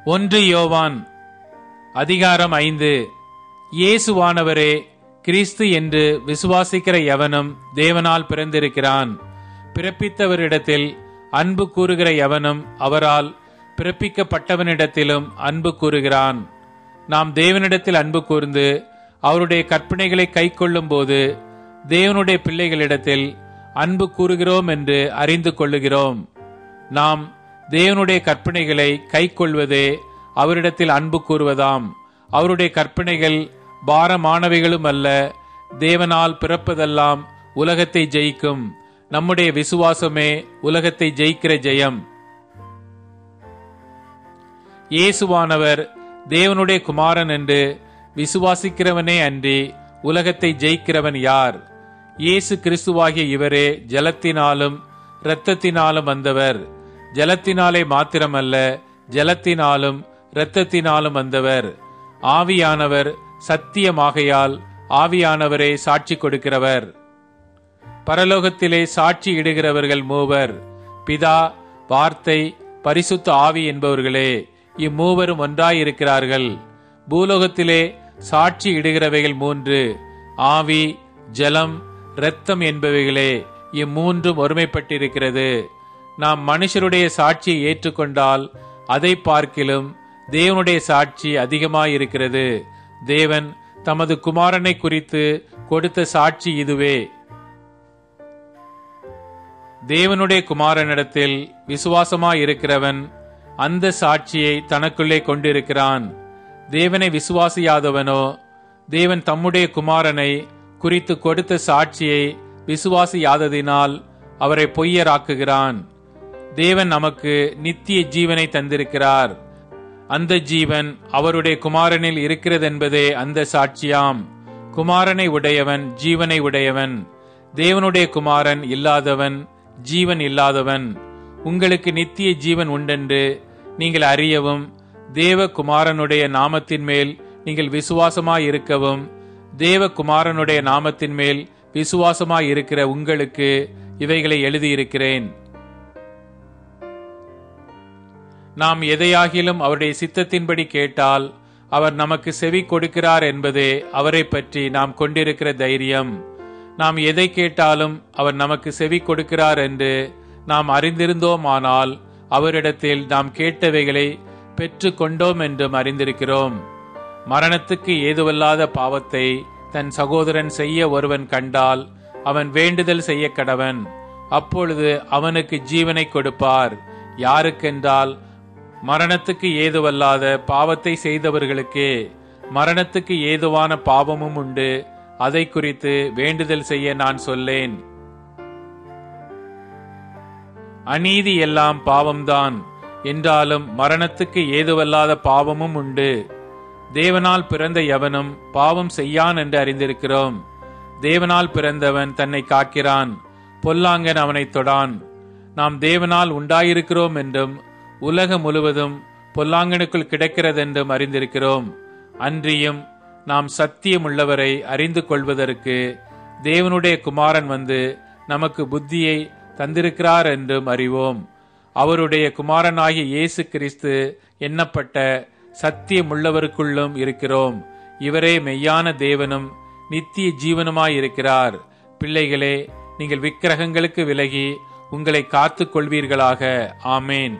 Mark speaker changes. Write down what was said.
Speaker 1: ஒன்று யோவான் அதிகாரம் 5. இயேசுவானவரே கிறிஸ்து என்று விசுவாசிக்கிற எவனும் தேவனால் பிறந்திருக்கிறான். பிறப்பித்தவரிடத்தில் அன்பு கூறுகிற எவனும் அவரால் பிறப்பிக்கப்பட்டவனிடத்திலும் அன்பு கூறுகிறான். நாம் தேவனிடத்தில் அன்பு கூர்ந்து அவருடைய கற்பனைகளை கைக்கொள்ளும் போது தேவனுடைய பிள்ளைகளிடத்தில் அன்பு கூறுகிறோம் என்று அறிந்து கொள்ளுகிறோம். நாம் தேவனுடைய கற்பனைகளை கைக்கொள்வதே அவரிடத்தில் அன்பு கூறுவதாம். அவருடைய கற்பனைகள் பாரமானவைகளும் அல்ல. தேவனால் பிறப்பதெல்லாம் உலகத்தை ஜெயிக்கும். நம்முடைய விசுவாசமே உலகத்தை ஜெயிக்கிற ஜெயம். இயேசுவானவர் தேவனுடைய குமாரன் என்று விசுவாசிக்கிறவனே அன்றி உலகத்தை ஜெயிக்கிறவன் யார்? இயேசு கிறிஸ்துவாகிய இவரே ஜலத்தினாலும் இரத்தத்தினாலும் வந்தவர். ஜலத்தினாலே மாத்திரமல்ல, ஜலத்தினாலும் இரத்தத்தினாலும் வந்தவர். ஆவியானவர் சத்தியமாகையால் ஆவியானவரே சாட்சி கொடுக்கிறவர். பரலோகத்திலே சாட்சி இடுகிறவர்கள் மூவர், பிதா, வார்த்தை, பரிசுத்த ஆவி என்பவர்களே. இம்மூவரும் ஒன்றாயிருக்கிறார்கள். பூலோகத்திலே சாட்சி இடுகிறவைகள் 3, ஆவி, ஜலம், இரத்தம் என்பவைகளே. இம்மூன்றும் ஒருமைப்பட்டிருக்கிறது. நாம் மனுஷருடைய சாட்சியை ஏற்றுக்கொண்டால் அதை பார்க்கிலும் தேவனுடைய சாட்சி அதிகமாயிருக்கிறது. தேவன் தமது குமாரனை குறித்து கொடுத்த சாட்சி இதுவே. தேவனுடைய குமாரனிடத்தில் விசுவாசமாயிருக்கிறவன் அந்த சாட்சியை தனக்குள்ளே கொண்டிருக்கிறான். தேவனை விசுவாசியாதவனோ தேவன் தம்முடைய குமாரனை குறித்து கொடுத்த சாட்சியை விசுவாசியாததினால் அவரை பொய்யராக்குகிறான். தேவன் நமக்கு நித்திய ஜீவனை தந்திருக்கிறார். அந்த ஜீவன் அவருடைய குமாரனில் இருக்கிறதென்பதே அந்த சாட்சியாம். குமாரனை உடையவன் ஜீவனை உடையவன். தேவனுடைய குமாரன் இல்லாதவன் ஜீவன் இல்லாதவன். உங்களுக்கு நித்திய ஜீவன் உண்டென்று நீங்கள் அறியவும் தேவ குமாரனுடைய நாமத்தின் மேல் நீங்கள் விசுவாசமாயிருக்கவும் தேவகுமாரனுடைய நாமத்தின் மேல் விசுவாசமாயிருக்கிற உங்களுக்கு இவைகளை எழுதியிருக்கிறேன். நாம் எதையாகிலும் அவருடைய சித்தத்தின்படி கேட்டால் அவர் நமக்கு செவி கொடுக்கிறார் என்பதே அவரை பற்றி நாம் கொண்டிருக்கிற தைரியம். நாம் எதை கேட்டாலும் அவர் நமக்கு செவி கொடுக்கிறார் என்று நாம் அறிந்திருந்தோமானால் அவரிடத்தில் நாம் கேட்டவைகளை பெற்று கொண்டோம் என்றும் அறிந்திருக்கிறோம். மரணத்துக்கு ஏதுவல்லாத பாவத்தை தன் சகோதரன் செய்ய ஒருவன் கண்டால் அவன் வேண்டுதல் செய்ய கடவன். அப்பொழுது அவனுக்கு ஜீவனை கொடுப்பார். யாருக்கென்றால் மரணத்துக்கு ஏதுவல்லாத பாவத்தை செய்தவர்களுக்கே. மரணத்துக்கு ஏதுவான பாவமும் உண்டு. அதை குறித்து வேண்டுதல் செய்ய நான் சொல்லேன். அநீதி எல்லாம் பாவம்தான் என்றாலும் மரணத்துக்கு ஏதுவல்லாத பாவமும் உண்டு. தேவனால் பிறந்த எவனும் பாவம் செய்யான் என்று அறிந்திருக்கிறோம். தேவனால் பிறந்தவன் தன்னை காக்கிறான், பொல்லாங்கன் அவனை தொடான். நாம் தேவனால் உண்டாயிருக்கிறோம் என்றும் உலகம் முழுவதும் பொல்லாங்கனுக்குள் கிடக்கிறதென்றும் அறிந்திருக்கிறோம். அன்றியும் நாம் சத்தியம் உள்ளவரை அறிந்து கொள்வதற்கு தேவனுடைய குமாரன் வந்து நமக்கு புத்தியை தந்திருக்கிறார் என்றும் அறிவோம். அவருடைய குமாரனாகிய இயேசு கிறிஸ்து எண்ணப்பட்ட சத்தியம் உள்ளவருக்குள்ளும் இருக்கிறோம். இவரே மெய்யான தேவனும் நித்திய ஜீவனுமாயிருக்கிறார். பிள்ளைகளே, நீங்கள் விக்கிரகங்களுக்கு விலகி உங்களை காத்துக் கொள்வீர்களாக. ஆமேன்.